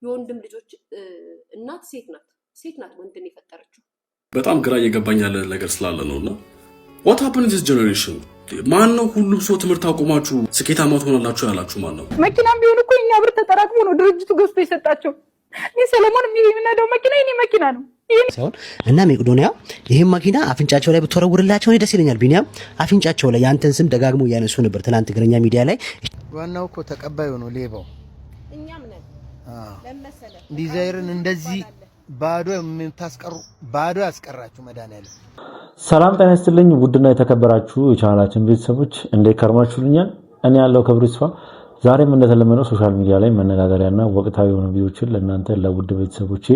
የወንድም ልጆች እናት ሴት ናት ወንድን የፈጠረችው። በጣም ግራ እየገባኝ ያለ ነገር ስላለ ነውና what happened in this generation? ማን ነው ሁሉም ሰው ትምህርት አቆማችሁ ስኬታማ ትሆናላችሁ ያላችሁ ማን ነው? መኪናም ቢሆን እኮ እኛ ብር ተጠራቅሞ ነው ድርጅቱ ገዝቶ የሰጣቸው። እኔ ሰለሞን የሚነዳው መኪና የኔ መኪና ነው ሳይሆን እና መቄዶንያ ይሄን መኪና አፍንጫቸው ላይ ብትወረውርላቸው ደስ ይለኛል። ቢኒያም አፍንጫቸው ላይ ያንተን ስም ደጋግሞ እያነሱ ነበር ትናንት ግረኛ ሚዲያ ላይ። ዋናው እኮ ተቀባዩ ነው ሌባው። እኛም ነን ለመሰለ ዲዛይርን እንደዚህ ባዶ የምታስቀሩ ባዶ ያስቀራችሁ መድኃኒዓለም። ሰላም ጤና ይስጥልኝ ውድና የተከበራችሁ የቻናላችን ቤተሰቦች እንዴት ከርማችሁልኛል? እኔ ያለው ክብሩ ይስፋ። ዛሬም እንደተለመደው ሶሻል ሚዲያ ላይ መነጋገሪያና ወቅታዊ የሆኑ ቪዲዮዎችን ለእናንተ ለውድ ቤተሰቦቼ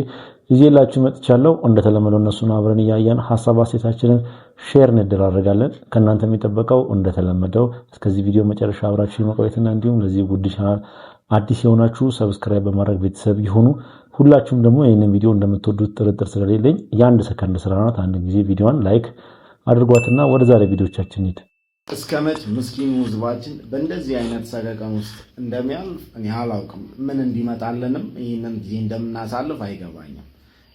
ይዤላችሁ መጥቻለሁ። እንደተለመደው እነሱን አብረን እያየን ሐሳብ አስተያየታችንን ሼር እንደራረጋለን። ከእናንተ የሚጠበቀው እንደተለመደው እስከዚህ ቪዲዮ መጨረሻ አብራችሁ መቆየትና እንዲሁም ለዚህ ውድ ቻናል አዲስ የሆናችሁ ሰብስክራይብ በማድረግ ቤተሰብ ይሁኑ። ሁላችሁም ደግሞ ይሄንን ቪዲዮ እንደምትወዱት ጥርጥር ስለሌለኝ የአንድ ሰከንድ ስራ ናት። አንድ ጊዜ ቪዲዮዋን ላይክ አድርጓትና ወደ ዛሬ ቪዲዮቻችን እንሂድ። እስከመች ምስኪኑ ህዝባችን በእንደዚህ አይነት ሰቀቀን ውስጥ እንደሚያልፍ እኔ አላውቅም። ምን እንዲመጣልንም ይህንን ጊዜ እንደምናሳልፍ አይገባኝም።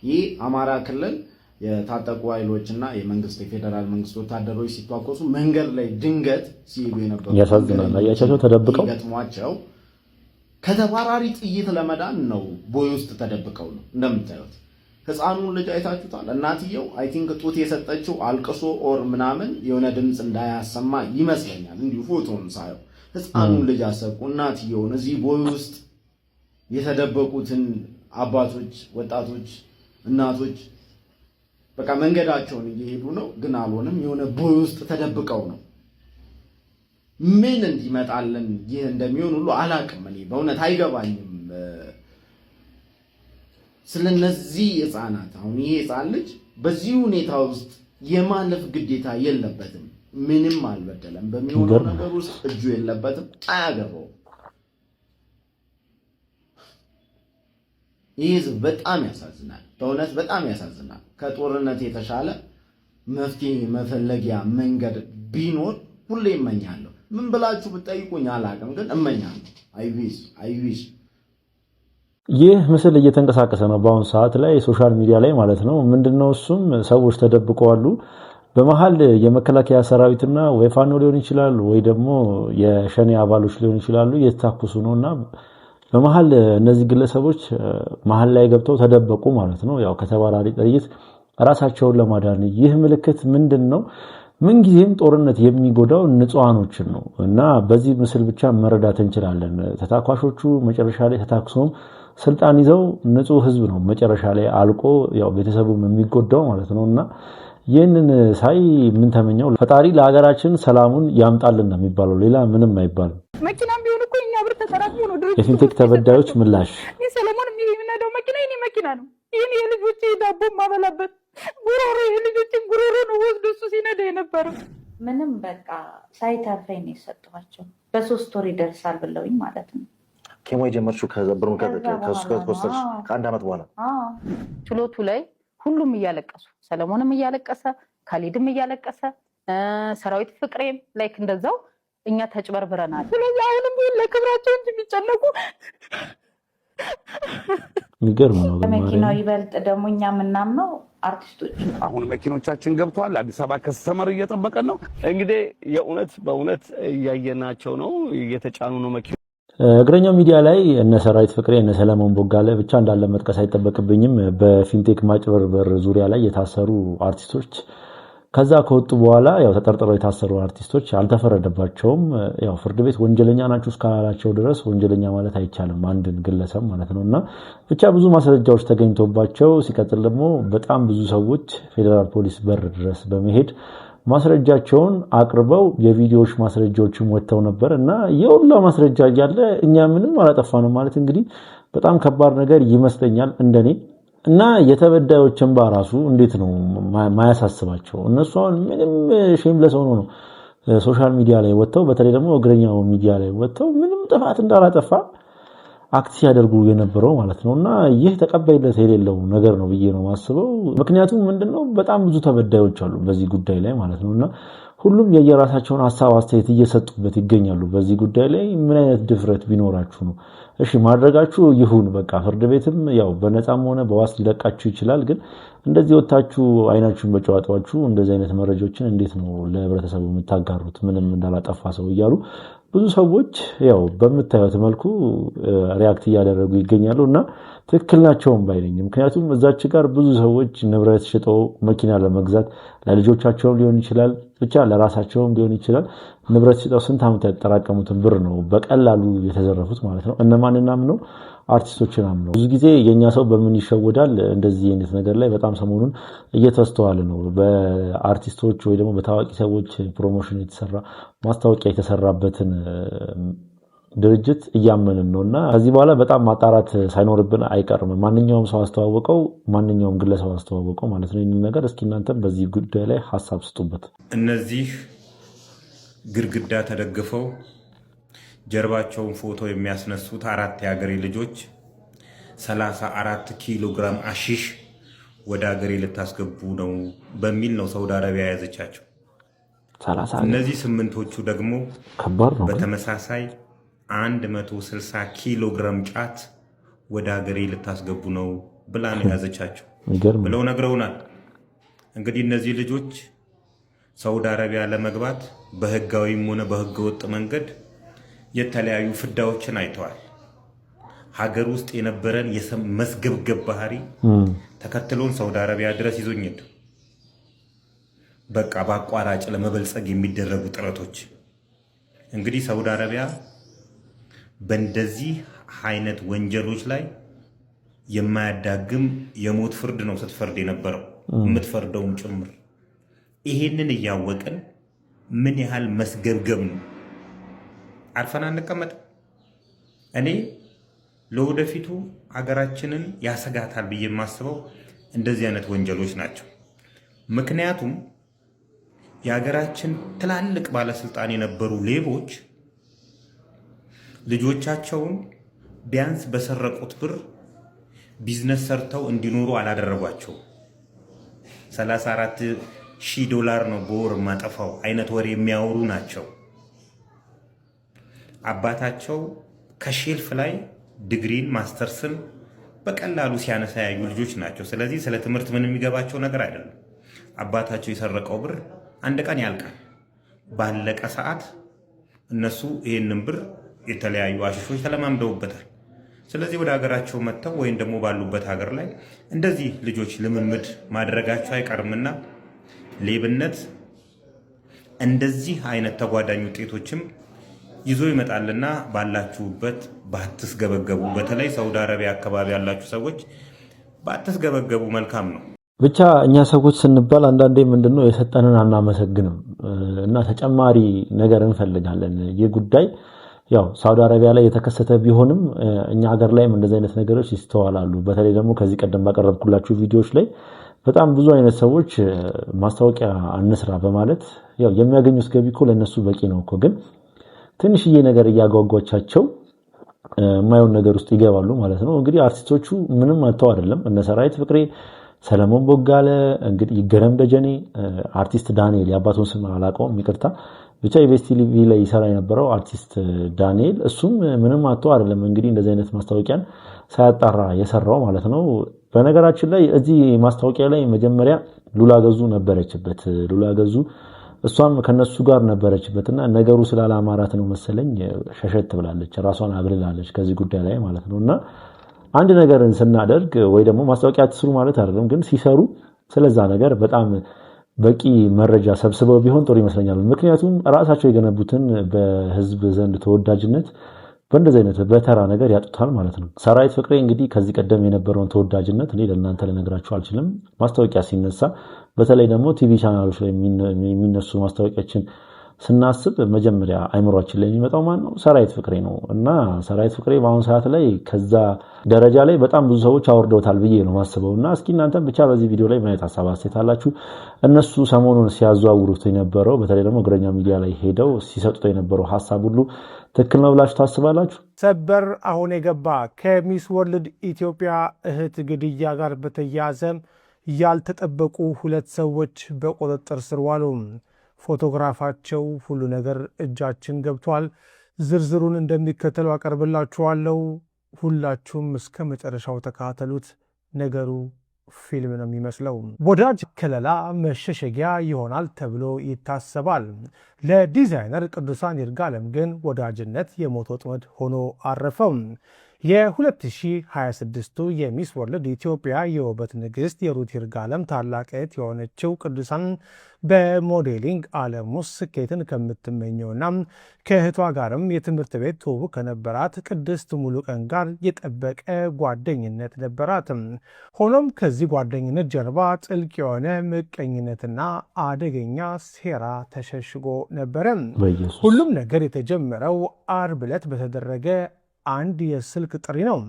ይህ አማራ ክልል የታጠቁ ኃይሎችና የመንግስት የፌደራል መንግስት ወታደሮች ሲተኳኮሱ መንገድ ላይ ድንገት ሲሄዱ የነበሩ ያሳዝናል። አያቻቸው ተደብቀው ገጥሟቸው ከተባራሪ ጥይት ለመዳን ነው ቦይ ውስጥ ተደብቀው ነው። እንደምታዩት ህፃኑን ልጅ አይታችሁታል። እናትየው አይ ቲንክ ጡት የሰጠችው አልቅሶ ኦር ምናምን የሆነ ድምጽ እንዳያሰማ ይመስለኛል። እንዲሁ ፎቶን ሳየው ህፃኑን ልጅ አሰቁ። እናትየውን እዚህ ቦይ ውስጥ የተደበቁትን አባቶች፣ ወጣቶች፣ እናቶች በቃ መንገዳቸውን እየሄዱ ነው፣ ግን አልሆነም። የሆነ ቦይ ውስጥ ተደብቀው ነው። ምን እንዲመጣልን ይህ እንደሚሆን ሁሉ አላቅም። እኔ በእውነት አይገባኝም። ስለነዚህ ህፃናት አሁን ይሄ ህፃን ልጅ በዚህ ሁኔታ ውስጥ የማለፍ ግዴታ የለበትም። ምንም አልበደለም። በሚሆነው ነገር ውስጥ እጁ የለበትም። አያገባውም። ይህ ህዝብ በጣም ያሳዝናል። በእውነት በጣም ያሳዝናል። ከጦርነት የተሻለ መፍትሄ መፈለጊያ መንገድ ቢኖር ሁሌ እመኛለሁ። ምን ብላችሁ ብትጠይቁኝ አላውቅም፣ ግን እመኛለሁ። አይዊሽ ይህ ምስል እየተንቀሳቀሰ ነው በአሁኑ ሰዓት ላይ ሶሻል ሚዲያ ላይ ማለት ነው። ምንድነው እሱም ሰዎች ተደብቀዋል። በመሃል የመከላከያ ሰራዊትና ወይ ፋኖ ሊሆን ይችላል ወይ ደግሞ የሸኔ አባሎች ሊሆን ይችላሉ እየተታኩሱ ነውና በመሃል እነዚህ ግለሰቦች መሃል ላይ ገብተው ተደበቁ ማለት ነው። ያው ከተባራሪ ጥይት ራሳቸውን ለማዳን ይህ ምልክት ምንድነው? ምን ጊዜም ጦርነት የሚጎዳው ንጹሃኖችን ነው እና በዚህ ምስል ብቻ መረዳት እንችላለን። ተታኳሾቹ መጨረሻ ላይ ተታክሶም ስልጣን ይዘው ንጹህ ህዝብ ነው መጨረሻ ላይ አልቆ ያው ቤተሰቡም የሚጎዳው ማለት ነውና ይህንን ሳይ ምን ተመኘው? ፈጣሪ ለሀገራችን ሰላሙን ያምጣልን ነው የሚባለው፣ ሌላ ምንም አይባልም። መኪናም ቢሆን እኮ እኛ ብር ተጠራቅሞ ነው ድርጅቱ። የፊንቴክ ተበዳዮች ምላሽ እኔ ሰለሞን የሚነዳው መኪና የኔ መኪና ነው። ይሄን የልጆቼ ዳቦ ማበላበት ጉሮሮ የልጆችን ጉሮሮ ነው ወስዶ እሱ ሲነዳ የነበረው። ምንም በቃ ሳይተርፈኝ ነው የሰጠኋቸው። በ3 ወር ይደርሳል ብለውኝ ማለት ነው። ኬሞ የጀመርሽው ከዘብሩን ከኮስተርሽ ከአንድ ዓመት በኋላ ችሎቱ ላይ ሁሉም እያለቀሱ፣ ሰለሞንም እያለቀሰ፣ ካሊድም እያለቀሰ፣ ሰራዊት ፍቅሬም ላይክ እንደዛው እኛ ተጭበርብረናል። ስለዚህ አሁንም ቢሆን ለክብራቸው እንጂ የሚጨነቁ የሚገርም ነው። መኪናው ይበልጥ ደግሞ እኛ የምናምነው አርቲስቶች አሁን መኪኖቻችን ገብተዋል። አዲስ አበባ ከስተመር እየጠበቀን ነው። እንግዲህ የእውነት በእውነት እያየናቸው ነው። እየተጫኑ ነው መኪና እግረኛው ሚዲያ ላይ እነ ሰራዊት ፍቅሬ እነ ሰለሞን ቦጋለ ብቻ እንዳለ መጥቀስ አይጠበቅብኝም። በፊንቴክ ማጭበርበር ዙሪያ ላይ የታሰሩ አርቲስቶች ከዛ ከወጡ በኋላ ያው ተጠርጥረው የታሰሩ አርቲስቶች አልተፈረደባቸውም። ያው ፍርድ ቤት ወንጀለኛ ናችሁ እስካላላቸው ድረስ ወንጀለኛ ማለት አይቻልም አንድን ግለሰብ ማለት ነውና ብቻ ብዙ ማስረጃዎች ተገኝቶባቸው ሲቀጥል ደግሞ በጣም ብዙ ሰዎች ፌደራል ፖሊስ በር ድረስ በመሄድ ማስረጃቸውን አቅርበው የቪዲዮዎች ማስረጃዎችም ወጥተው ነበር እና የሁሉ ማስረጃ ያለ እኛ ምንም አላጠፋንም ማለት እንግዲህ በጣም ከባድ ነገር ይመስለኛል እንደኔ። እና የተበዳዮችን ባራሱ እንዴት ነው ማያሳስባቸው? እነሱ አሁን ምንም ሼምለስ ሆኖ ነው ሶሻል ሚዲያ ላይ ወጥተው በተለይ ደግሞ እግረኛው ሚዲያ ላይ ወጥተው ምንም ጥፋት እንዳላጠፋ አክት ሲያደርጉ የነበረው ማለት ነውና ይህ ተቀባይነት የሌለው ነገር ነው ብዬ ነው ማስበው። ምክንያቱም ምንድነው በጣም ብዙ ተበዳዮች አሉ በዚህ ጉዳይ ላይ ማለት ነውና ሁሉም የየራሳቸውን ሐሳብ አስተያየት እየሰጡበት ይገኛሉ በዚህ ጉዳይ ላይ ምን አይነት ድፍረት ቢኖራችሁ ነው እሺ ማድረጋችሁ ይሁን በቃ ፍርድ ቤትም ያው በነፃም ሆነ በዋስ ሊለቃችሁ ይችላል ግን እንደዚህ ወጣችሁ አይናችሁን በጨዋታችሁ እንደዚህ አይነት መረጃዎችን እንዴት ነው ለህብረተሰቡ የምታጋሩት ምንም እንዳላጠፋ ሰው ይያሉ ብዙ ሰዎች ያው በመታየት መልኩ ሪአክት ያደረጉ ይገኛሉና ትክክል ናቸውም ባይነኝ ምክንያቱም እዛች ጋር ብዙ ሰዎች ንብረት ሽጠው መኪና ለመግዛት ለልጆቻቸው ሊሆን ይችላል ብቻ ለራሳቸውም ሊሆን ይችላል ንብረት ሽጠው ስንት አመት ያጠራቀሙትን ብር ነው በቀላሉ የተዘረፉት ማለት ነው እነማንናም ነው አርቲስቶችናም ነው ብዙ ጊዜ የኛ ሰው በምን ይሸወዳል እንደዚህ አይነት ነገር ላይ በጣም ሰሞኑን እየተስተዋለ ነው በአርቲስቶች ወይ ደግሞ በታዋቂ ሰዎች ፕሮሞሽን የተሰራ ማስታወቂያ የተሰራበትን ድርጅት እያመንን ነውና ከዚህ በኋላ በጣም ማጣራት ሳይኖርብን አይቀርም ማንኛውም ሰው አስተዋወቀው ማንኛውም ግለሰብ አስተዋወቀው ማለት ነው ይህን ነገር እስኪ እናንተም በዚህ ጉዳይ ላይ ሐሳብ ስጡበት እነዚህ ግርግዳ ተደግፈው ጀርባቸውን ፎቶ የሚያስነሱት አራት የሀገሬ ልጆች 34 ኪሎ ግራም አሺሽ ወደ ሀገሬ ልታስገቡ ነው በሚል ነው ሳውዲ አረቢያ ያዘቻቸው እነዚህ ስምንቶቹ ደግሞ በተመሳሳይ 160 ኪሎ ግራም ጫት ወደ ሀገሬ ልታስገቡ ነው ብላ ነው ያዘቻቸው ብለው ነግረውናል እንግዲህ እነዚህ ልጆች ሳውዲ አረቢያ ለመግባት በህጋዊም ሆነ በህገወጥ መንገድ የተለያዩ ፍዳዎችን አይተዋል ሀገር ውስጥ የነበረን የመስገብገብ ባህሪ ተከትሎን ሳውዲ አረቢያ ድረስ ይዞኝት በቃ በአቋራጭ ለመበልጸግ የሚደረጉ ጥረቶች እንግዲህ ሳውዲ አረቢያ በእንደዚህ አይነት ወንጀሎች ላይ የማያዳግም የሞት ፍርድ ነው ስትፈርድ የነበረው የምትፈርደውም ጭምር ይሄንን እያወቅን ምን ያህል መስገብገብ ነው አርፈና እንቀመጥ እኔ ለወደፊቱ ሀገራችንን ያሰጋታል ብዬ የማስበው እንደዚህ አይነት ወንጀሎች ናቸው ምክንያቱም የሀገራችን ትላልቅ ባለስልጣን የነበሩ ሌቦች ልጆቻቸውን ቢያንስ በሰረቁት ብር ቢዝነስ ሰርተው እንዲኖሩ አላደረጓቸው $34,000 ነው በወር ማጠፋው አይነት ወሬ የሚያወሩ ናቸው አባታቸው ከሼልፍ ላይ ዲግሪን ማስተርስን በቀላሉ ሲያነሳ ያዩ ልጆች ናቸው ስለዚህ ስለ ትምህርት ምንም የሚገባቸው ነገር አይደለም አባታቸው የሰረቀው ብር አንድ ቀን ያልቃል ባለቀ ሰዓት እነሱ ይሄንን ብር የተለያዩ አሽሾች ተለማምደውበታል ስለዚህ ወደ ሀገራቸው መተው ወይን ደግሞ ባሉበት ሀገር ላይ እንደዚህ ልጆች ልምምድ ማድረጋቸው አይቀርምና ሌብነት እንደዚህ አይነት ተጓዳኝ ውጤቶችም ይዞ ይመጣልና ባላችሁበት ባትስገበገቡ በተለይ ሳውዲ አረቢያ አካባቢ ያላችሁ ሰዎች ባትስገበገቡ መልካም ነው ብቻ እኛ ሰዎች ስንባል አንዳንዴ ምንድነው የሰጠንን አናመሰግንም እና ተጨማሪ ነገር እንፈልጋለን ይህ ጉዳይ ያው ሳውዲ አረቢያ ላይ የተከሰተ ቢሆንም እኛ ሀገር ላይም እንደዚህ አይነት ነገሮች ይስተዋላሉ በተለይ ደግሞ ከዚህ ቀደም ባቀረብኩላችሁ ቪዲዮዎች ላይ በጣም ብዙ አይነት ሰዎች ማስታወቂያ አንስራ በማለት ያው የሚያገኙት ገቢ እኮ ለነሱ በቂ ነው እኮ ግን ትንሽዬ ነገር ያጓጓቻቸው ማየውን ነገር ውስጥ ይገባሉ ማለት ነው እንግዲህ አርቲስቶቹ ምንም አጥተው አይደለም እነ ሰራዊት ፍቅሬ ሰለሞን ቦጋለ እንግዲህ ይገረም ደጀኔ አርቲስት ዳንኤል ያባቱን ስም አላውቀውም ይቅርታ ብቻ ኢቢኤስ ቲቪ ላይ ይሰራ የነበረው አርቲስት ዳንኤል እሱም ምንም አጥተው አይደለም እንግዲህ እንደዚህ አይነት ማስታወቂያን ሳያጣራ የሰራው ማለት ነው በነገራችን ላይ እዚህ ማስታወቂያ ላይ መጀመሪያ ሉላ ገዙ ነበረችበት ሉላ ገዙ እሷም ከነሱ ጋር ነበረችበትና ነገሩ ስላላማራት ነው መሰለኝ ሸሸት ብላለች ራሷን አግልላለች ከዚህ ጉዳይ ላይ ማለት ነውና አንድ ነገርን ስናደርግ ወይ ደግሞ ማስታወቂያ ትስሩ ማለት አይደለም ግን ሲሰሩ ስለዛ ነገር በጣም በቂ መረጃ ሰብስበው ቢሆን ጥሩ ይመስለኛል ምክንያቱም ራሳቸው የገነቡትን በህዝብ ዘንድ ተወዳጅነት በእንደዚህ አይነት በተራ ነገር ያጡታል ማለት ነው ሰራዊት ፍቅሬ እንግዲህ ከዚህ ቀደም የነበረውን ተወዳጅነት እኔ ለእናንተ ልነግራችሁ አልችልም ማስታወቂያ ሲነሳ በተለይ ደግሞ ቲቪ ቻናሎች ላይ የሚነሱ ማስታወቂያችን ስናስብ መጀመሪያ አይምሮአችን ላይ የሚመጣው ማን ነው ሰራዊት ፍቅሬ ነው እና ሰራዊት ፍቅሬ በአሁን ሰዓት ላይ ከዛ ደረጃ ላይ በጣም ብዙ ሰዎች አወርደውታል ብዬ ነው ማስበውና እስኪ እናንተም ብቻ በዚህ ቪዲዮ ላይ ምን አይነት ሐሳብ አስተያየታላችሁ እነሱ ሰሞኑን ሲያዘዋውሩት የነበረው በተለይ ደግሞ እግረኛ ሚዲያ ላይ ሄደው ሲሰጡት የነበረው ሐሳብ ሁሉ ትክክል ነው ብላችሁ ታስባላችሁ ሰበር አሁን የገባ ከሚስ ወርልድ ኢትዮጵያ እህት ግድያ ጋር በተያያዘ ያልተጠበቁ ሁለት ሰዎች በቁጥጥር ስር ዋሉ ፎቶግራፋቸው፣ ሁሉ ነገር እጃችን ገብቷል። ዝርዝሩን እንደሚከተለው አቀርብላችኋለሁ። ሁላችሁም እስከ መጨረሻው ተከታተሉት። ነገሩ ፊልም ነው የሚመስለው። ወዳጅ ከለላ መሸሸጊያ ይሆናል ተብሎ ይታሰባል። ለዲዛይነር ቅዱሳን ይርጋለም ግን ወዳጅነት የሞት ወጥመድ ሆኖ አረፈው። የ2026 የሚስ ወርልድ ኢትዮጵያ የውበት ንግሥት የሩት ይርጋለም ታላቅ እህት የሆነችው ቅዱሳን በሞዴሊንግ ዓለም ውስጥ ስኬትን ከምትመኘውና ከእህቷ ጋርም የትምህርት ቤት ትውውቅ ከነበራት ቅድስት ሙሉቀን ጋር የጠበቀ ጓደኝነት ነበራት። ሆኖም ከዚህ ጓደኝነት ጀርባ ጥልቅ የሆነ ምቀኝነትና አደገኛ ሴራ ተሸሽጎ ነበረ። ሁሉም ነገር የተጀመረው ዓርብ ዕለት በተደረገ አንድ የስልክ ጥሪ ነው።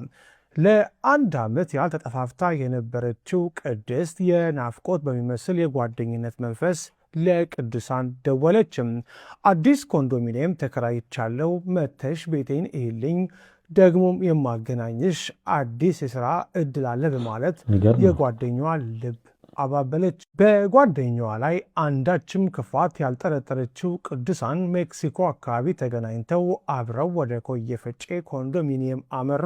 ለአንድ ዓመት ያህል ተጠፋፍታ የነበረችው ቅድስት የናፍቆት በሚመስል የጓደኝነት መንፈስ ለቅዱሳን ደወለችም። አዲስ ኮንዶሚኒየም ተከራይቻለሁ፣ መተሽ ቤቴን እይልኝ፣ ደግሞም የማገናኝሽ አዲስ የሥራ ዕድል አለ በማለት የጓደኛዋ ልብ አባበለች። በጓደኛዋ ላይ አንዳችም ክፋት ያልጠረጠረችው ቅዱሳን ሜክሲኮ አካባቢ ተገናኝተው አብረው ወደ ኮየ ፈጬ ኮንዶሚኒየም አመሩ።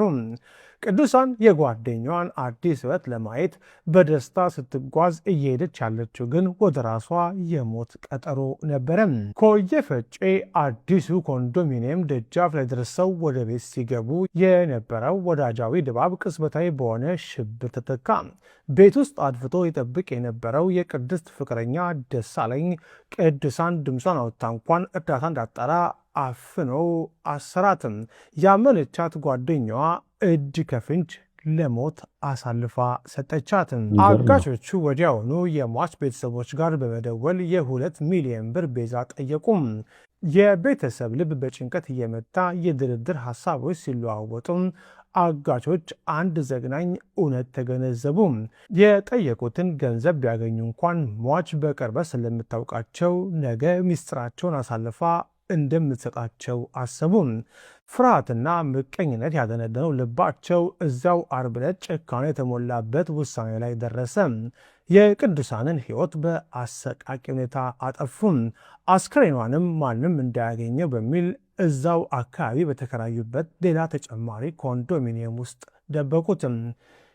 ቅዱሳን የጓደኛዋን አዲስ ሕይወት ለማየት በደስታ ስትጓዝ እየሄደች ያለችው ግን ወደ ራሷ የሞት ቀጠሮ ነበረ። ኮየ ፈጬ አዲሱ ኮንዶሚኒየም ደጃፍ ላይ ደርሰው ወደ ቤት ሲገቡ የነበረው ወዳጃዊ ድባብ ቅጽበታዊ በሆነ ሽብር ተተካ። ቤት ውስጥ አድፍጦ ይጠብቅ የነበረው የቅድስት ፍቅረኛ ደሳለኝ ቅዱሳን ድምጿን አውጥታ እንኳን እርዳታ እንዳጣራ አፍኖ አሰራትም። ያመነቻት ጓደኛዋ እጅ ከፍንጅ ለሞት አሳልፋ ሰጠቻትም። አጋቾቹ ወዲያውኑ የሟች ቤተሰቦች ጋር በመደወል የ2 ሚሊዮን ብር ቤዛ ጠየቁም። የቤተሰብ ልብ በጭንቀት እየመታ የድርድር ሀሳቦች ሲለዋወጡም አጋቾች አንድ ዘግናኝ እውነት ተገነዘቡ። የጠየቁትን ገንዘብ ቢያገኙ እንኳን ሟች በቅርበት ስለምታውቃቸው ነገ ሚስጥራቸውን አሳልፋ እንደምትሰጣቸው አሰቡ። ፍርሃትና ምቀኝነት ያደነደነው ልባቸው እዚያው ዓርብ ዕለት ጭካኔ የተሞላበት ውሳኔ ላይ ደረሰ። የቅዱሳንን ሕይወት በአሰቃቂ ሁኔታ አጠፉም። አስክሬኗንም ማንም እንዳያገኘው በሚል እዛው አካባቢ በተከራዩበት ሌላ ተጨማሪ ኮንዶሚኒየም ውስጥ ደበቁትም።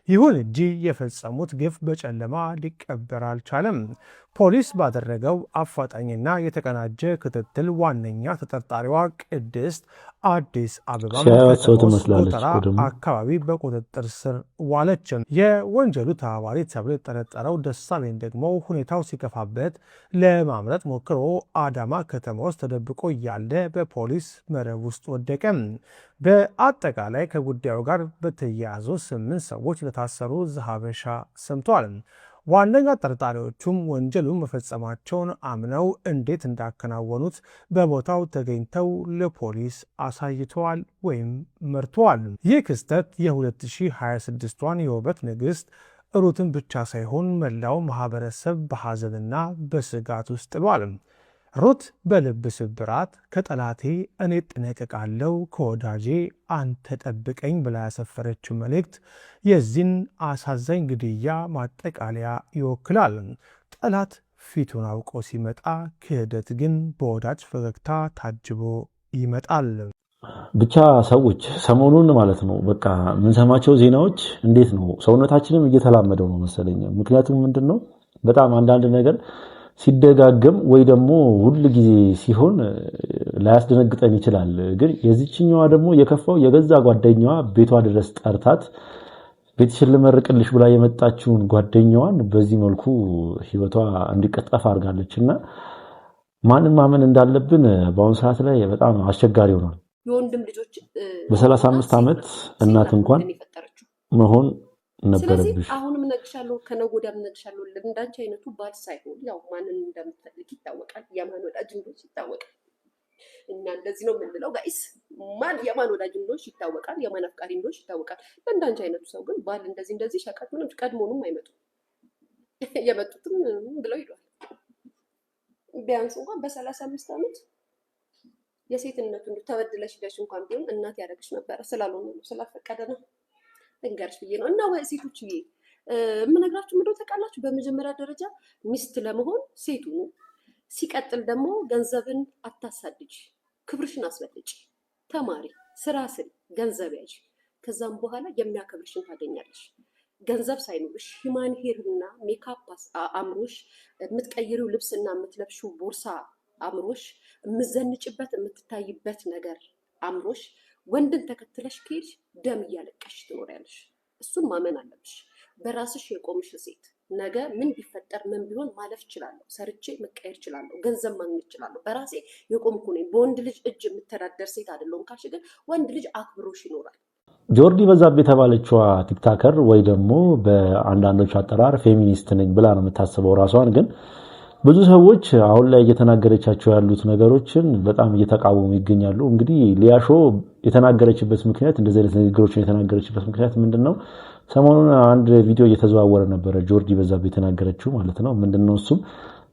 ይሁን እንጂ የፈጸሙት ግፍ በጨለማ ሊቀበር አልቻለም። ፖሊስ ባደረገው አፋጣኝና የተቀናጀ ክትትል ዋነኛ ተጠርጣሪዋ ቅድስት አዲስ አበባ ቆጠራ አካባቢ በቁጥጥር ስር ዋለች። የወንጀሉ ተባባሪ ተብሎ የተጠረጠረው ደሳለኝ ደግሞ ሁኔታው ሲከፋበት ለማምለጥ ሞክሮ አዳማ ከተማ ውስጥ ተደብቆ እያለ በፖሊስ መረብ ውስጥ ወደቀ። በአጠቃላይ ከጉዳዩ ጋር በተያያዙ 8 ሰዎች ለታሰሩ ዘሀበሻ ሰምተዋል። ዋነኛ ጠርጣሪዎቹም ወንጀሉን መፈጸማቸውን አምነው እንዴት እንዳከናወኑት በቦታው ተገኝተው ለፖሊስ አሳይተዋል ወይም መርተዋል። ይህ ክስተት የ2026ቷን የውበት ንግሥት ሩትን ብቻ ሳይሆን መላው ማህበረሰብ በሐዘንና በስጋት ውስጥ ጥሏል። ሩት በልብ ስብራት ከጠላቴ እኔ እጠነቀቃለሁ ከወዳጄ አንተ ጠብቀኝ ብላ ያሰፈረችው መልእክት የዚህን አሳዛኝ ግድያ ማጠቃለያ ይወክላል። ጠላት ፊቱን አውቆ ሲመጣ፣ ክህደት ግን በወዳጅ ፈገግታ ታጅቦ ይመጣል። ብቻ ሰዎች ሰሞኑን ማለት ነው በቃ የምንሰማቸው ዜናዎች እንዴት ነው ሰውነታችንም እየተላመደው ነው መሰለኝ። ምክንያቱም ምንድነው በጣም አንዳንድ ነገር ሲደጋገም ወይ ደግሞ ሁሉ ጊዜ ሲሆን ላያስደነግጠን ይችላል። ግን የዚችኛዋ ደግሞ የከፋው የገዛ ጓደኛዋ ቤቷ ድረስ ጠርታት ቤትሽን ልመርቅልሽ ብላ የመጣችውን ጓደኛዋን በዚህ መልኩ ህይወቷ እንዲቀጠፍ አድርጋለችና ማንን ማመን እንዳለብን በአሁኑ ሰዓት ላይ በጣም አስቸጋሪ ሆኗል። የወንድም ልጆች በ35 ዓመት እናት እንኳን መሆን ነበረብሽ። ስለዚህ አሁንም እነግርሻለሁ ከነገ ወዲያም እነግርሻለሁ እንዳንቺ አይነቱ ባል ሳይሆን ያው ማንን እንደምትፈልግ ይታወቃል። የማን ወዳጅ እንደሆንሽ ይታወቃል። እኛ እንደዚህ ነው የምንለው ጋይስ። ማን የማን ወዳጅ እንደሆንሽ ይታወቃል። የማን አፍቃሪ እንደሆንሽ ይታወቃል። እንዳንቺ አይነቱ ሰው ግን ባል እንደዚህ ሸቀጥ ምንም ቀድሞንም አይመጡም። የመጡትም ብለው ሄደዋል። ቢያንስ እንኳን በ35 ዓመት የሴትነቱን ተበድለሽ ሄደሽ እንኳን ቢሆን እናት ያደረግሽ ነበረ። ስላልሆነ ነው ስላፈቀደ ነው እንገርሽ ብዬ ነው። እና ሴቶች የምነግራችሁ ምንድነው ታውቃላችሁ? በመጀመሪያ ደረጃ ሚስት ለመሆን ሴቱ ሲቀጥል ደግሞ ገንዘብን አታሳድጅ፣ ክብርሽን አስበልጭ፣ ተማሪ፣ ስራ ስሪ፣ ገንዘብ ያዥ። ከዛም በኋላ የሚያከብርሽን ታገኛለሽ። ገንዘብ ሳይኖርሽ ሂማን ሄርና ሜካፕ አምሮሽ፣ የምትቀይሪው ልብስና የምትለብሺው ቦርሳ አምሮሽ፣ የምትዘንጭበት የምትታይበት ነገር አምሮሽ ወንድን ተከትለሽ ከሄድሽ ደም እያለቀሽ ትኖሪያለሽ። እሱን ማመን አለብሽ። በራስሽ የቆምሽ ሴት ነገ ምን ቢፈጠር ምን ቢሆን ማለፍ እችላለሁ፣ ሰርቼ መቀየር እችላለሁ፣ ገንዘብ ማግኘት እችላለሁ፣ በራሴ የቆምኩ ነኝ፣ በወንድ ልጅ እጅ የምተዳደር ሴት አይደለሁም ካልሽ ግን ወንድ ልጅ አክብሮሽ ይኖራል። ጆርዲ በዛብህ የተባለችዋ ቲክታከር ወይ ደግሞ በአንዳንዶች አጠራር ፌሚኒስት ነኝ ብላ ነው የምታስበው ራሷን። ግን ብዙ ሰዎች አሁን ላይ እየተናገረቻቸው ያሉት ነገሮችን በጣም እየተቃወሙ ይገኛሉ። እንግዲህ ሊያሾ የተናገረችበት ምክንያት እንደዚህ አይነት ንግግሮችን የተናገረችበት ምክንያት ምንድነው? ሰሞኑን አንድ ቪዲዮ እየተዘዋወረ ነበረ፣ ጆርዲ በዛብህ የተናገረችው ማለት ነው። ምንድነው እሱም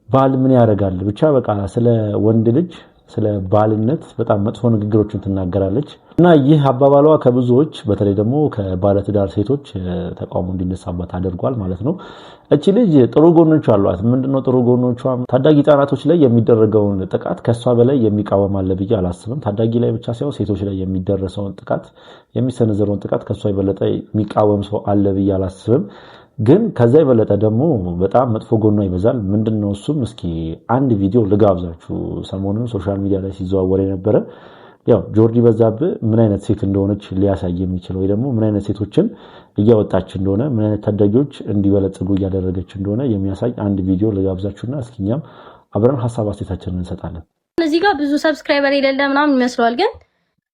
ባል ምን ያደርጋል ብቻ በቃ ስለ ወንድ ልጅ ስለ ባልነት በጣም መጥፎ ንግግሮችን ትናገራለች እና ይህ አባባሏ ከብዙዎች በተለይ ደግሞ ከባለትዳር ሴቶች ተቃውሞ እንዲነሳባት አድርጓል ማለት ነው። እቺ ልጅ ጥሩ ጎኖች አሏት። ምንድነው ጥሩ ጎኖቿ? ታዳጊ ህጻናቶች ላይ የሚደረገውን ጥቃት ከሷ በላይ የሚቃወም አለ ብዬ አላስብም። ታዳጊ ላይ ብቻ ሳይሆን ሴቶች ላይ የሚደረሰውን ጥቃት የሚሰነዘረውን ጥቃት ከሷ የበለጠ የሚቃወም ሰው አለ ብዬ አላስብም። ግን ከዛ የበለጠ ደግሞ በጣም መጥፎ ጎኗ ይበዛል። ምንድነው እሱም? እስኪ አንድ ቪዲዮ ልጋብዛችሁ። ሰሞኑን ሶሻል ሚዲያ ላይ ሲዘዋወር የነበረ ያው ጆርዲ በዛብህ ምን አይነት ሴት እንደሆነች ሊያሳይ የሚችል ወይ ደግሞ ምን አይነት ሴቶችን እያወጣች እንደሆነ ምን አይነት ታዳጊዎች እንዲበለጽጉ እያደረገች እንደሆነ የሚያሳይ አንድ ቪዲዮ ልጋብዛችሁና እስኪኛም አብረን ሀሳብ አስተያየታችንን እንሰጣለን። እዚህ ጋር ብዙ ሰብስክራይበር የሌለ ምናምን ይመስለዋል፣ ግን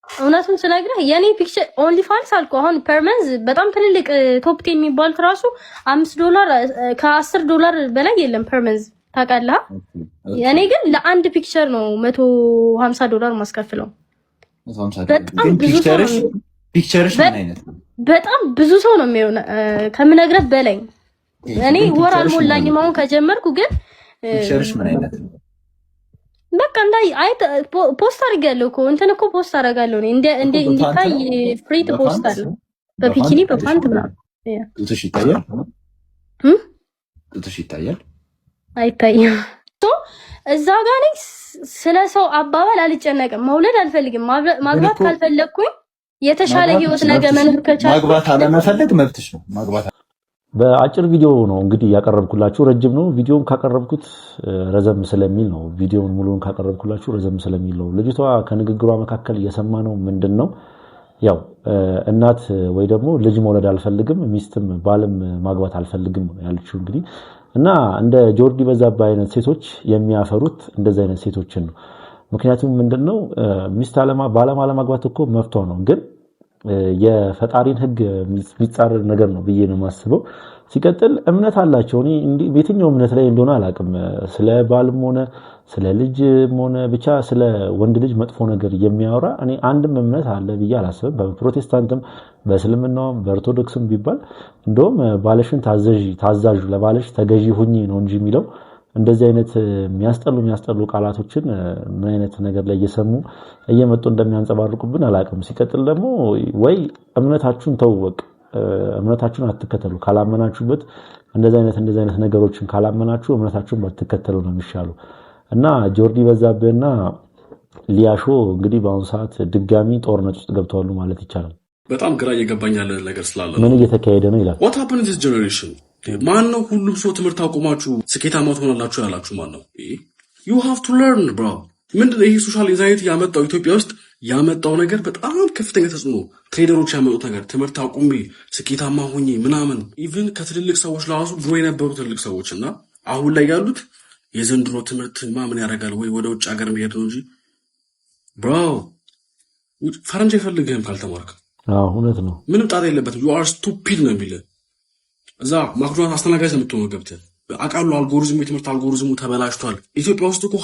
እውነቱን ስነግርህ የኔ ፒክቸር ኦንሊ ፋንስ አልኩ። አሁን ፐርመንዝ በጣም ትልልቅ ቶፕ 10 የሚባሉት ራሱ $5 ከ$10 በላይ የለም ፐርመንዝ ታውቃለህ። እኔ ግን ለአንድ ፒክቸር ነው $150 ማስከፍለው። በጣም ብዙ ሰው ነው ፒክቸርሽ ምን አይነት ነው? በጣም ብዙ ሰው ነው የሚሆነ ከምነግረህ በላይ። እኔ ወር አልሞላኝም አሁን ከጀመርኩ፣ ግን ፒክቸርሽ ምን አይነት ነው? በቃ እንዳይ ፖስት አድርጋለሁ እኮ እንትን እኮ ፖስት አደርጋለሁ እኔ እንደ እንዲታይ ፍሪት ፖስት አለ በፒኪኒ በፓንት ምናምን። ጡትሽ ይታያል? ጡትሽ ይታያል? አይታይም። እዛ ጋር ነኝ። ስለ ሰው አባባል አልጨነቅም። መውለድ አልፈልግም። ማግባት ካልፈለኩኝ የተሻለ ህይወት ነገ መኖር ከቻልኩ ማግባት አለመፈለግ መብትሽ ነው። ማግባት በአጭር ቪዲዮ ነው እንግዲህ ያቀረብኩላችሁ። ረጅም ነው ቪዲዮውን ካቀረብኩት ረዘም ስለሚል ነው። ቪዲዮውን ሙሉውን ካቀረብኩላችሁ ረዘም ስለሚል ነው። ልጅቷ ከንግግሯ መካከል እየሰማነው ምንድነው ያው እናት ወይ ደግሞ ልጅ መውለድ አልፈልግም ሚስትም ባልም ማግባት አልፈልግም ያለችው እንግዲህ እና እንደ ጆርዲ በዛብህ አይነት ሴቶች የሚያፈሩት እንደዚህ አይነት ሴቶችን ነው። ምክንያቱም ምንድነው ሚስት ባለማግባት እኮ መፍቷ ነው፣ ግን የፈጣሪን ህግ የሚጻረር ነገር ነው ብዬ ነው የማስበው። ሲቀጥል እምነት አላቸው። እኔ በየትኛው እምነት ላይ እንደሆነ አላውቅም። ስለ ባልም ሆነ ስለ ልጅም ሆነ ብቻ ስለ ወንድ ልጅ መጥፎ ነገር የሚያወራ እኔ አንድም እምነት አለ ብዬ አላስብም። በፕሮቴስታንትም በእስልምናውም በኦርቶዶክስም ቢባል እንደውም ባለሽን ታዛዥ ለባለሽ ተገዢ ሁኚ ነው እንጂ የሚለው እንደዚህ አይነት የሚያስጠሉ ቃላቶችን ምን አይነት ነገር ላይ እየሰሙ እየመጡ እንደሚያንጸባርቁብን አላውቅም። ሲቀጥል ደግሞ ወይ እምነታችሁን ተውወቅ፣ እምነታችሁን አትከተሉ። ካላመናችሁበት እንደዚህ አይነት ነገሮችን ካላመናችሁ እምነታችሁን ባትከተሉ ነው የሚሻለው። እና ጆርዲ በዛብህና ሊያሾ እንግዲህ በአሁኑ ሰዓት ድጋሚ ጦርነት ውስጥ ገብተዋል ማለት ይቻላል። በጣም ግራ እየገባኝ ያለ ነገር ስላለ ምን እየተካሄደ ነው ይላል። what happened in this generation? ማን ነው ሁሉም ሰው ትምህርት አቆማችሁ ስኬታማ ትሆናላችሁ ያላችሁ? ማን ነው? you have to learn bro። ምንድነው ይሄ ሶሻል ኢንዛይቲ ያመጣው? ኢትዮጵያ ውስጥ ያመጣው ነገር በጣም ከፍተኛ ተጽዕኖ፣ ትሬደሮች ያመጡት ነገር ትምህርት አቁሜ ስኬታማ ሆኜ ምናምን። ኢቭን ከትልልቅ ሰዎች ለራሱ ድሮ የነበሩ ትልልቅ ሰዎች እና አሁን ላይ ያሉት የዘንድሮ ትምህርት ምን ያደርጋል ወይ ወደ ውጭ ሀገር መሄድ ነው እንጂ ብሮ ፈረንጅ አይፈልግህም ካልተማርክ። እውነት ነው። ምንም ጣጣ የለበትም። you are stupid ነው የሚልህ። እዛ ማክዶናልድ አስተናጋጅ ነው የምትሆነው ገብተህ አውቃለሁ። አልጎሪዝሙ የትምህርት አልጎሪዝሙ ተበላሽቷል። ኢትዮጵያ ውስጥ እኮ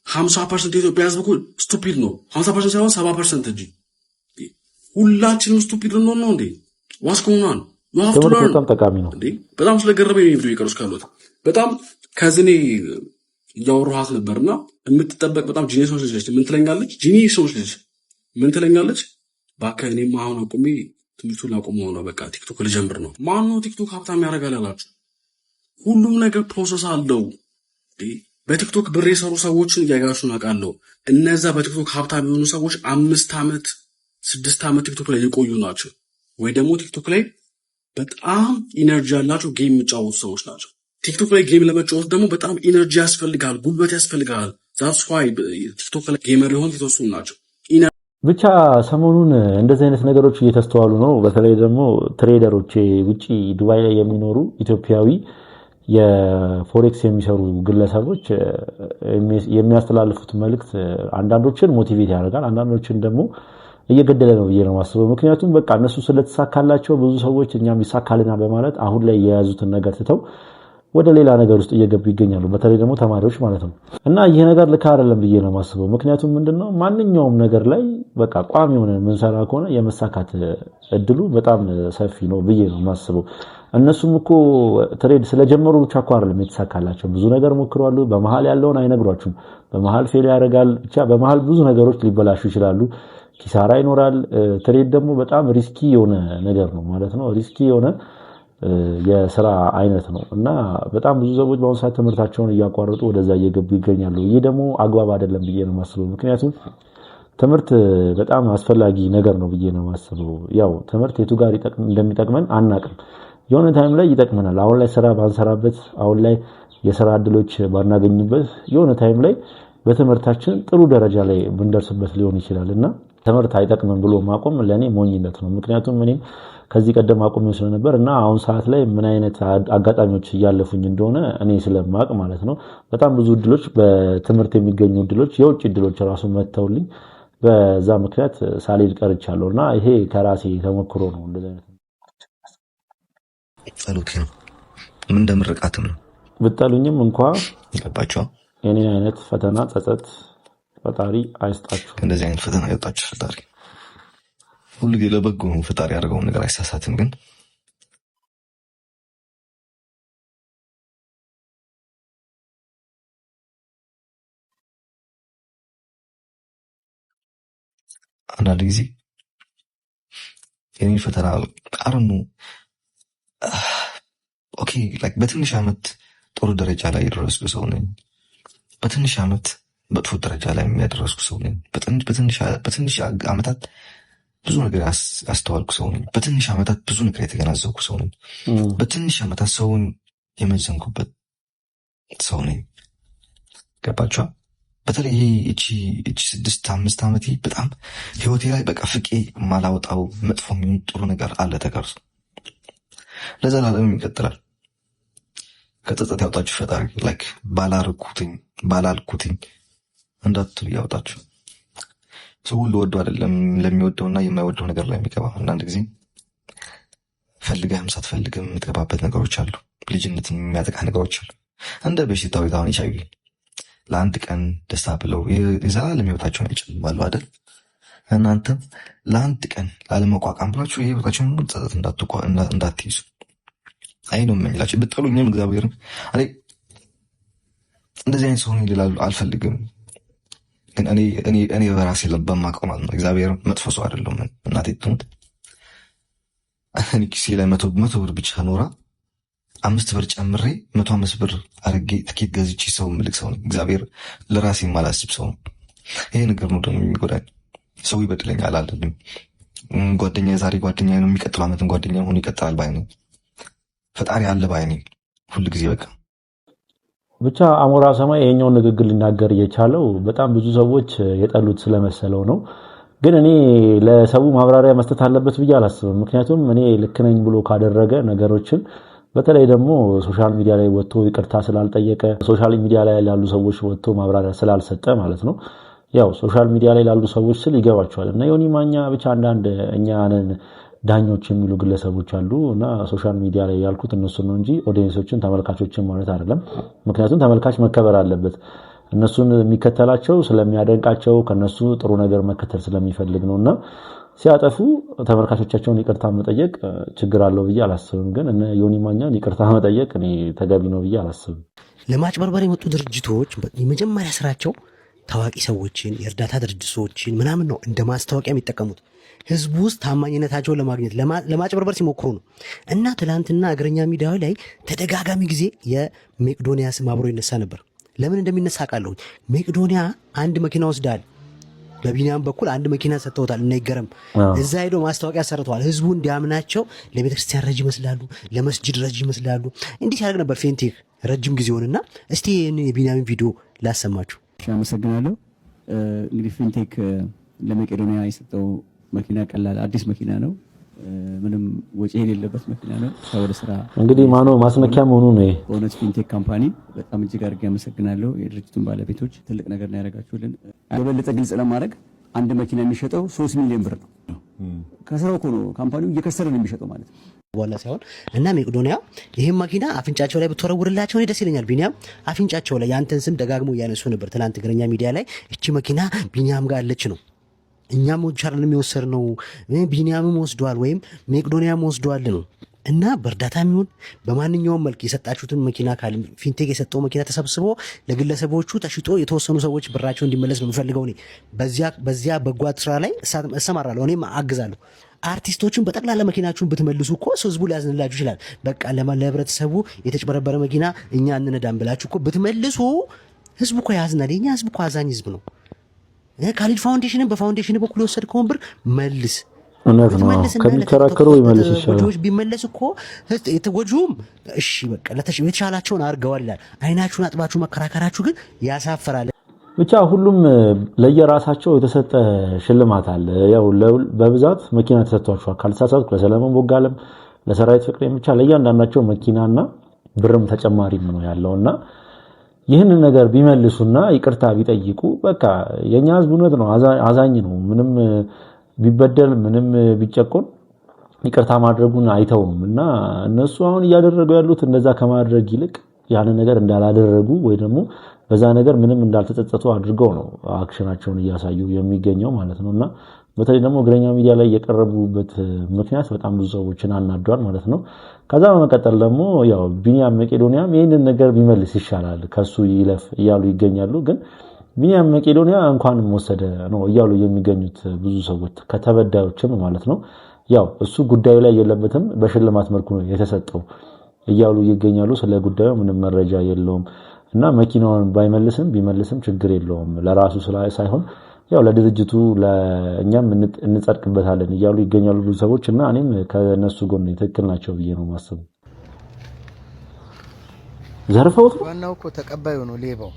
50% የኢትዮጵያ ህዝብ እኮ ስቱፒድ ነው። 50% ሳይሆን 70% እንጂ ሁላችንም ስቱፒድ ነው እንዴ? what's going on? you have to learn። በጣም ጠቃሚ ነው እንዴ? በጣም ስለገረመኝ ነው ቪዲዮ ይቀርስ ካሉት በጣም ከዝኔ እያወራኋት ነበርና የምትጠበቅ በጣም ጂኒሶች ልጅ ምን ትለኛለች? ጂኒሶች ልጅ ምን ትለኛለች? እባክህ እኔማ አሁን አቁሜ ትምህርቱን ላቆመው ነው፣ በቃ ቲክቶክ ልጀምር ነው። ማን ነው ቲክቶክ ሀብታም ያደርጋል ያላችሁ? ሁሉም ነገር ፕሮሰስ አለው። በቲክቶክ ብር የሰሩ ሰዎችን እያያችሁ አውቃለሁ። እነዛ በቲክቶክ ሀብታም የሆኑ ሰዎች 5 ዓመት 6 ዓመት ቲክቶክ ላይ የቆዩ ናቸው። ወይ ደግሞ ቲክቶክ ላይ በጣም ኢነርጂ ያላቸው ጌም የሚጫወቱ ሰዎች ናቸው። ቲክቶክ ላይ ጌም ለመጫወት ደግሞ በጣም ኢነርጂ ያስፈልጋል፣ ጉልበት ያስፈልጋል። ዛትስ ዋይ ቲክቶክ ላይ ጌመር የሆኑት የተወሰኑ ናቸው። ብቻ ሰሞኑን እንደዚህ አይነት ነገሮች እየተስተዋሉ ነው። በተለይ ደግሞ ትሬደሮች ውጪ ዱባይ ላይ የሚኖሩ ኢትዮጵያዊ የፎሬክስ የሚሰሩ ግለሰቦች የሚያስተላልፉት መልእክት አንዳንዶችን ሞቲቬት ያደርጋል፣ አንዳንዶችን ደግሞ እየገደለ ነው ብዬ ነው የማስበው። ምክንያቱም በቃ እነሱ ስለተሳካላቸው ብዙ ሰዎች እኛም ይሳካልናል በማለት አሁን ላይ የያዙትን ነገር ትተው ወደ ሌላ ነገር ውስጥ እየገቡ ይገኛሉ። በተለይ ደግሞ ተማሪዎች ማለት ነው። እና ይሄ ነገር ልክ አይደለም ብዬ ነው የማስበው። ምክንያቱም ምንድነው ማንኛውም ነገር ላይ በቃ ቋሚ ሆነ የምንሰራ ከሆነ የመሳካት እድሉ በጣም ሰፊ ነው ብዬ ነው የማስበው። እነሱም እኮ ትሬድ ስለጀመሩ ብቻ እኮ አይደለም የተሳካላቸው። ብዙ ነገር ሞክረዋል። በመሃል ያለውን አይነግሯችሁም። በመሃል ፌል ያደርጋል። ብቻ በመሃል ብዙ ነገሮች ሊበላሹ ይችላሉ። ኪሳራ ይኖራል። ትሬድ ደግሞ በጣም ሪስኪ የሆነ ነገር ነው ማለት ነው። ሪስኪ የሆነ የስራ አይነት ነው እና በጣም ብዙ ሰዎች በአሁኑ ሰዓት ትምህርታቸውን እያቋረጡ ወደዛ እየገቡ ይገኛሉ። ይህ ደግሞ አግባብ አይደለም ብዬ ነው የማስበው። ምክንያቱም ትምህርት በጣም አስፈላጊ ነገር ነው ብዬ ነው የማስበው። ያው ትምህርት የቱ ጋር እንደሚጠቅመን አናቅም። የሆነ ታይም ላይ ይጠቅመናል። አሁን ላይ ስራ ባንሰራበት፣ አሁን ላይ የስራ እድሎች ባናገኝበት፣ የሆነ ታይም ላይ በትምህርታችን ጥሩ ደረጃ ላይ ብንደርስበት ሊሆን ይችላል እና ትምህርት አይጠቅምም ብሎ ማቆም ለኔ ሞኝነት ነው። ምክንያቱም እኔም ከዚህ ቀደም አቆም ስለነበር እና አሁን ሰዓት ላይ ምን አይነት አጋጣሚዎች እያለፉኝ እንደሆነ እኔ ስለማቅ ማለት ነው። በጣም ብዙ እድሎች በትምህርት የሚገኙ እድሎች፣ የውጭ እድሎች ራሱ መተውልኝ በዛ ምክንያት ሳልሄድ ቀርቻለሁና ይሄ ከራሴ ተሞክሮ ነው። እንደዚህ አይነት ጸሎት ነው ምን እንደምርቃትም ነው። ብጠሉኝም እንኳን ገባችሁ። የኔ አይነት ፈተና ጸጸት ፈጣሪ አይስጣችሁ። እንደዚህ አይነት ፈተና ያጣችሁ ፈጣሪ ሁሉ ጊዜ ለበጎ ፈጣሪ ያደርገውን ነገር አይሳሳትም። ግን አንዳንድ ጊዜ የኔ ፈተና አረኑ ኦኬ ላይክ በትንሽ ዓመት ጥሩ ደረጃ ላይ የደረስኩ ሰው ነኝ። በትንሽ ዓመት በጥፎ ደረጃ ላይ የሚያደረስኩ ሰው ነኝ። በትንሽ ዓመታት ብዙ ነገር ያስተዋልኩ ሰው ነኝ። በትንሽ ዓመታት ብዙ ነገር የተገናዘብኩ ሰው ነኝ። በትንሽ ዓመታት ሰውን የመዘንኩበት ሰው ነኝ። ገባችኋ? በተለይ እቺ 6-5 ዓመቴ በጣም ህይወቴ ላይ በቃ ፍቄ ማላወጣው መጥፎ የሚሆን ጥሩ ነገር አለ ተቀርጾ ለዘላለም ይቀጥላል። ከጸጸት ያውጣችሁ ፈጣሪ። ላይክ ባላልኩትኝ እንዳትሉ ያውጣችሁ። ሰው ሁሉ ወዶ አይደለም ለሚወደውና የማይወደው ነገር ላይ የሚገባ። አንዳንድ ጊዜ ፈልገህም ሳትፈልግም የምትገባበት ነገሮች አሉ። ልጅነትን የሚያጠቃ ነገሮች አሉ። እንደ በሽታው አሁን ይቻዩ ለአንድ ቀን ደስታ ብለው የዘላለም ህይወታቸውን ይጨልማሉ አይደል? እናንተም ለአንድ ቀን ላለመቋቋም ብላችሁ የህይወታችሁን ሙሉ ጸጸት እንዳትይዙ። አይ ነው የምንላችሁ። ብትጠሉኝም እግዚአብሔርን እንደዚህ አይነት ሰው ይላሉ አልፈልግም። ግን እኔ በራሴ በማውቀው ማለት ነው እግዚአብሔር መጥፎ ሰው አይደለም። እናቴ ትሙት እኔ ኪሴ ላይ 100 ብር ብቻ ኖራ 5 ብር ጨምሬ 105 ብር አድርጌ ትኬት ገዝቼ ሰው ምልክ ሰው ነኝ። እግዚአብሔር ለራሴ የማላስብ ሰው ነው። ይሄ ነገር ነው ደግሞ የሚጎዳኝ። ሰው ይበድለኛል አልልም። ጓደኛ ዛሬ ጓደኛ ነው፣ የሚቀጥለው ዓመትም ጓደኛ ሆኖ ይቀጥላል ባይ ነኝ። ፈጣሪ አለ ባይ ነኝ ሁሉ ጊዜ በቃ ብቻ አሞራ ሰማይ የኛውን ንግግር ሊናገር እየቻለው በጣም ብዙ ሰዎች የጠሉት ስለመሰለው ነው። ግን እኔ ለሰው ማብራሪያ መስጠት አለበት ብዬ አላስብም። ምክንያቱም እኔ ልክ ነኝ ብሎ ካደረገ ነገሮችን በተለይ ደግሞ ሶሻል ሚዲያ ላይ ወጥቶ ይቅርታ ስላልጠየቀ፣ ሶሻል ሚዲያ ላይ ያሉ ሰዎች ወጥቶ ማብራሪያ ስላልሰጠ ማለት ነው። ያው ሶሻል ሚዲያ ላይ ያሉ ሰዎች ስል ይገባቸዋል እና ዮኒ ማኛ ብቻ አንዳንድ እኛንን ዳኞች የሚሉ ግለሰቦች አሉ እና ሶሻል ሚዲያ ላይ ያልኩት እነሱን ነው እንጂ ኦዲየንሶችን ተመልካቾችን ማለት አይደለም። ምክንያቱም ተመልካች መከበር አለበት። እነሱን የሚከተላቸው ስለሚያደንቃቸው ከነሱ ጥሩ ነገር መከተል ስለሚፈልግ ነውና ሲያጠፉ ተመልካቾቻቸውን ይቅርታ መጠየቅ ችግር አለው ብዬ አላስብም። ግን እነ ዮኒ ማኛን ይቅርታ መጠየቅ እኔ ተገቢ ነው ብዬ አላስብም። ለማጭበርበር የመጡ ድርጅቶች የመጀመሪያ ስራቸው ታዋቂ ሰዎችን፣ የእርዳታ ድርጅቶችን ምናምን ነው እንደ ማስታወቂያ የሚጠቀሙት ህዝቡ ውስጥ ታማኝነታቸውን ለማግኘት ለማጭበርበር ሲሞክሩ ነው። እና ትላንትና እግረኛ ሚዲያው ላይ ተደጋጋሚ ጊዜ የሜቄዶንያ ስም አብሮ ይነሳ ነበር። ለምን እንደሚነሳ አውቃለሁ። መቄዶንያ አንድ መኪና ወስዳል። በቢኒያም በኩል አንድ መኪና ሰጥተውታል። እና ይገርም እዛ ሄዶ ማስታወቂያ ሰርተዋል። ህዝቡ እንዲያምናቸው ለቤተክርስቲያን ረጅ ይመስላሉ፣ ለመስጂድ ረጅ ይመስላሉ። እንዲህ ሲያደርግ ነበር ፌንቴክ ረጅም ጊዜ ሆነና እስቲ የቢኒያምን ቪዲዮ ላሰማችሁ። አመሰግናለሁ። እንግዲህ ፊንቴክ ለመቄዶንያ የሰጠው መኪና ቀላል አዲስ መኪና ነው። ምንም ወጪ የሌለበት መኪና ነው። ወደ ስራ እንግዲህ ማኖ ማስመኪያ መሆኑ ነው። በእውነት ፊንቴክ ካምፓኒ በጣም እጅግ አድርጌ አመሰግናለሁ። የድርጅቱን ባለቤቶች ትልቅ ነገር ነው ያደረጋችሁልን። የበለጠ ግልጽ ለማድረግ አንድ መኪና የሚሸጠው 3 ሚሊዮን ብር ነው። ከስራው እኮ ነው ካምፓኒው እየከሰረ ነው የሚሸጠው ማለት ነው በኋላ ሳይሆን እና መቄዶንያ ይሄን መኪና አፍንጫቸው ላይ ብትወረውርላቸው እኔ ደስ ይለኛል። ቢኒያም አፍንጫቸው ላይ ያንተን ስም ደጋግሞ እያነሱ ነበር ትናንት እግረኛ ሚዲያ ላይ እቺ መኪና ቢኒያም ጋር አለች ነው። እኛም ወቻለን የሚወሰድ ነው ቢኒያምም ወስዷል ወይም መቄዶንያም ወስዷል ነው። እና በእርዳታ የሚሆን በማንኛውም መልክ የሰጣችሁትን መኪና ካል ፊንቴክ የሰጠው መኪና ተሰብስቦ ለግለሰቦቹ ተሽጦ የተወሰኑ ሰዎች ብራቸው እንዲመለስ ነው የምፈልገው። እኔ በዚያ በጓት ስራ ላይ እሰማራለሁ፣ እኔም አግዛለሁ። አርቲስቶችን በጠቅላላ መኪናችሁን ብትመልሱ እኮ ህዝቡ ሊያዝንላችሁ ይችላል። በቃ ለህብረተሰቡ የተጭበረበረ መኪና እኛ እንነዳም ብላችሁ እኮ ብትመልሱ ህዝቡ እኮ ያዝናል። የኛ ህዝብ እኮ አዛኝ ህዝብ ነው። ካሊድ ፋውንዴሽንን በፋውንዴሽን በኩል የወሰድከውን ብር መልስ። እውነት ነው። ከሚከራከሩ ይመልስ ይሻላል። ጎጆች ቢመለስ እኮ የተጎጁም እሺ በቃ የተሻላቸውን አድርገዋል ይላል። አይናችሁን አጥባችሁ መከራከራችሁ ግን ያሳፍራል። ብቻ ሁሉም ለየራሳቸው የተሰጠ ሽልማት አለ። ያው በብዛት መኪና ተሰጥቷቸዋል ካልተሳሳትኩ ለሰለሞን ቦጋለም፣ ለሰራዊት ፍቅሬ ብቻ ለእያንዳንዳቸው መኪናና ብርም ተጨማሪም ነው ያለውና ይህንን ነገር ቢመልሱና ይቅርታ ቢጠይቁ በቃ የኛ ህዝብ እውነት ነው አዛኝ ነው። ምንም ቢበደል ምንም ቢጨቆን ይቅርታ ማድረጉን አይተውም እና እነሱ አሁን እያደረጉ ያሉት እንደዛ ከማድረግ ይልቅ ያንን ነገር እንዳላደረጉ ወይ ደግሞ በዛ ነገር ምንም እንዳልተጸጸቱ አድርገው ነው አክሽናቸውን እያሳዩ የሚገኘው ማለት ነውና በተለይ ደግሞ እግረኛ ሚዲያ ላይ የቀረቡበት ምክንያት በጣም ብዙ ሰዎችን አናዷል ማለት ነው። ከዛ በመቀጠል ደግሞ ያው ቢኒያም መቄዶንያም ይሄንን ነገር ቢመልስ ይሻላል ከሱ ይለፍ እያሉ ይገኛሉ። ግን ቢኒያም መቄዶንያ እንኳንም ወሰደ ነው እያሉ የሚገኙት ብዙ ሰዎች ከተበዳዮችም ማለት ነው። ያው እሱ ጉዳዩ ላይ የለበትም በሽልማት መልኩ ነው የተሰጠው እያሉ ይገኛሉ። ስለ ጉዳዩ ምንም መረጃ የለውም እና መኪናውን ባይመልስም ቢመልስም ችግር የለውም ለራሱ ሳይሆን ያው ለድርጅቱ ለኛም እንጸድቅበታለን እያሉ ይገኛሉ ብዙ ሰዎች እና እኔም ከነሱ ጎን ትክክል ናቸው ብዬ ነው ማስበው። ዘርፈውት ዋናው እኮ ተቀባዩ ነው ሌባው።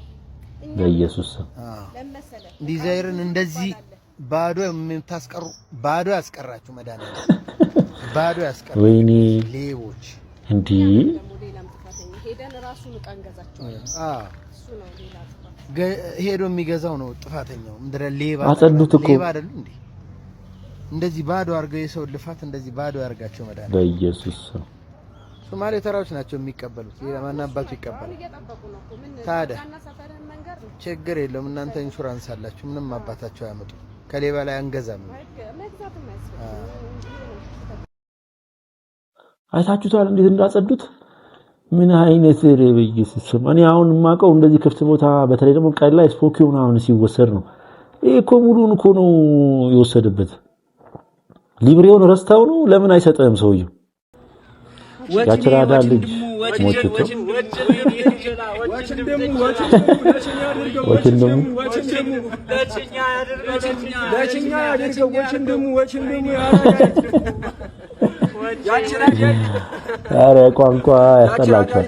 በኢየሱስ ዲዛይርን እንደዚህ ባዶ የምታስቀሩ ባዶ ያስቀራችሁ መድኃኒዓለም ባዶ ያስቀራችሁ ወይኔ ሌቦች እንዲ ሄደን ራሱን ቀንገዛቸው እሱ ነው ሌላ ሄዶ የሚገዛው ነው ጥፋተኛው። ምድረ ሌባ አጸዱት እኮ ሌባ አይደል እንዴ? እንደዚህ ባዶ አርገው የሰው ልፋት እንደዚህ ባዶ ያርጋቸው መድኃኒዓለም በኢየሱስ ሶማሌ ተራዎች ናቸው የሚቀበሉት። የማን አባቱ ይቀበላል ታዲያ? ችግር የለውም እናንተ ኢንሹራንስ አላችሁ። ምንም አባታቸው ያመጡ ከሌባ ላይ አንገዛም። አይታችሁታል እንዴት እንዳጸዱት? ምን አይነት በኢየሱስ እኔ አሁን ማቀው እንደዚህ ክፍት ቦታ በተለይ ደግሞ ቀን ላይ ስፖኪው ምናምን ሲወሰድ ነው። ይሄ እኮ ሙሉን እኮ ነው የወሰደበት። ሊብሬውን ረስታው ነው። ለምን አይሰጠም ሰውየው? ያችራዳ ልጅ ሞችቶ ኧረ ቋንቋ ያስጠላችኋል።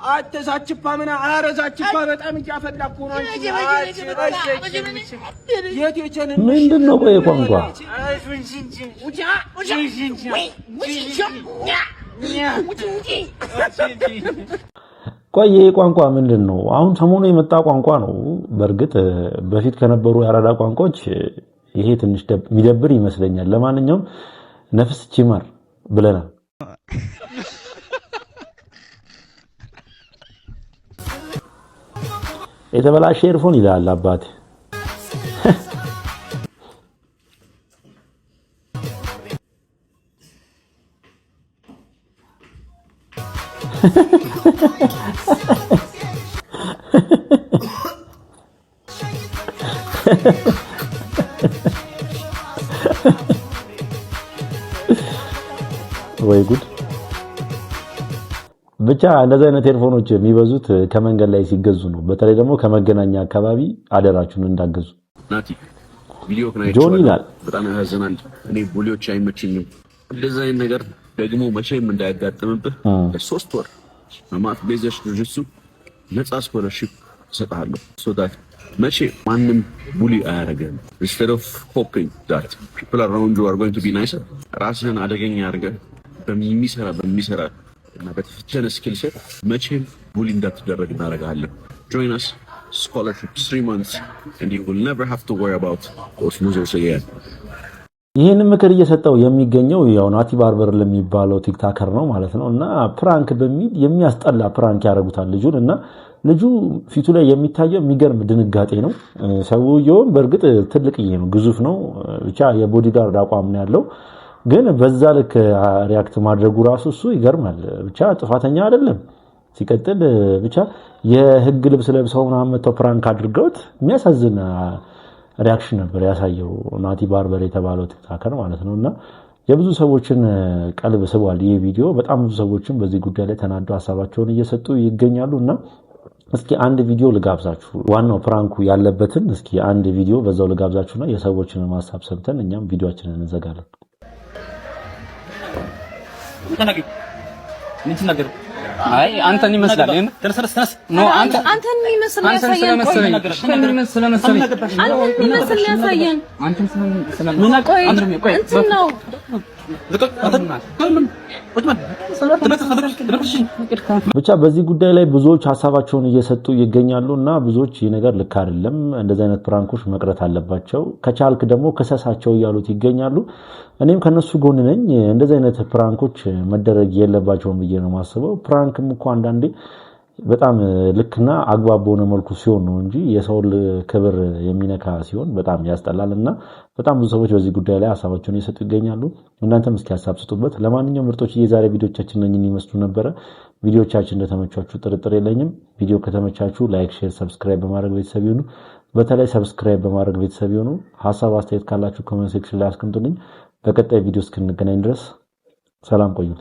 አተሳችፋ ምን አረዛችፋ በጣም እያፈላኩ ነው። ምንድነው? ቆይ ቋንቋ ቆይ ቋንቋ ምንድነው? አሁን ሰሞኑ የመጣ ቋንቋ ነው። በእርግጥ በፊት ከነበሩ የአራዳ ቋንቋዎች ይሄ ትንሽ የሚደብር ይመስለኛል። ለማንኛውም ነፍስ ቺማር ብለናል። የተበላሸ ኤርፎን ይላል አባቴ። ወይ ጉድ ብቻ እንደዚህ አይነት ኤርፎኖች የሚበዙት ከመንገድ ላይ ሲገዙ ነው። በተለይ ደግሞ ከመገናኛ አካባቢ አደራችሁን እንዳገዙ። ናቲ ቪዲዮ ጆኒ ይላል በጣም ያሳዝናል። እኔ ቡሊዎች አይመችኝም። እንደዚህ አይነት ነገር ደግሞ መቼም እንዳያጋጥምብህ ለ3 ወር ማማት ቤዘሽ ድርጅቱ ነፃ ስኮለርሺፕ እሰጥሃለሁ ሶዳት መቼ ማንም ቡሊ አያደርግም። instead of hoping that people around you are going to be nicer ራስህን አደገኛ አድርገህ በሚሰራ እና በተፈተነ ስኪል ሴት መቼም ቡሊ እንዳትደረግ እናደርጋለን። join us scholarship 3 months and you will never have to worry about those losers again. ይሄን ምክር እየሰጠው የሚገኘው ያው ናቲ ባርበር ለሚባለው ቲክታከር ነው ማለት ነው። እና ፕራንክ በሚል የሚያስጠላ ፕራንክ ያደርጉታል ልጁን እና ልጁ ፊቱ ላይ የሚታየው የሚገርም ድንጋጤ ነው። ሰውየው በእርግጥ ትልቅዬ ነው፣ ግዙፍ ነው። ብቻ የቦዲጋርድ አቋም ነው ያለው። ግን በዛ ልክ ሪአክት ማድረጉ ራሱ እሱ ይገርማል። ብቻ ጥፋተኛ አይደለም። ሲቀጥል ብቻ የህግ ልብስ ለብሰው ምናምን መተው ፕራንክ አድርገውት የሚያሳዝን ሪአክሽን ነበር ያሳየው ናቲ ባርበር የተባለው ቲክታከር ማለት ነውና የብዙ ሰዎችን ቀልብ ስቧል ይሄ ቪዲዮ። በጣም ብዙ ሰዎችን በዚህ ጉዳይ ላይ ተናደው ሐሳባቸውን እየሰጡ ይገኛሉና እስኪ አንድ ቪዲዮ ልጋብዛችሁ። ዋናው ፕራንኩ ያለበትን እስኪ አንድ ቪዲዮ በዛው ልጋብዛችሁና የሰዎችን ሐሳብ ሰምተን እኛም ቪዲዮአችንን እንዘጋለን። አይ አንተን ይመስላል ተነስ ኖ አንተን ይመስል ያሳየን ብቻ በዚህ ጉዳይ ላይ ብዙዎች ሐሳባቸውን እየሰጡ ይገኛሉና ብዙዎች ይሄ ነገር ልክ አይደለም፣ እንደዚህ አይነት ፕራንኮች መቅረት አለባቸው፣ ከቻልክ ደግሞ ከሰሳቸው እያሉት ይገኛሉ። እኔም ከነሱ ጎን ነኝ። እንደዚህ አይነት ፕራንኮች መደረግ የለባቸውም ብዬ ነው ማስበው። ፕራንክም እኮ አንዳንዴ በጣም ልክና አግባብ በሆነ መልኩ ሲሆን ነው እንጂ የሰው ክብር የሚነካ ሲሆን በጣም ያስጠላልና በጣም ብዙ ሰዎች በዚህ ጉዳይ ላይ ሐሳባቸውን እየሰጡ ይገኛሉ። እናንተም እስኪ ሐሳብ ስጡበት። ለማንኛውም ምርጦች የዛሬ ቪዲዮቻችን ነኝን ይመስሉ ነበር። ቪዲዮቻችን እንደተመቻችሁ ጥርጥር የለኝም። ቪዲዮ ከተመቻችሁ ላይክ፣ ሼር፣ ሰብስክራይብ በማድረግ ቤተሰብ ይሁኑ። በተለይ ሰብስክራይብ በማድረግ ቤተሰብ ይሁኑ። ሐሳብ አስተያየት ካላችሁ ኮሜንት ሴክሽን ላይ አስቀምጡልኝ። በቀጣይ ቪዲዮ እስክንገናኝ ድረስ ሰላም ቆዩልኝ።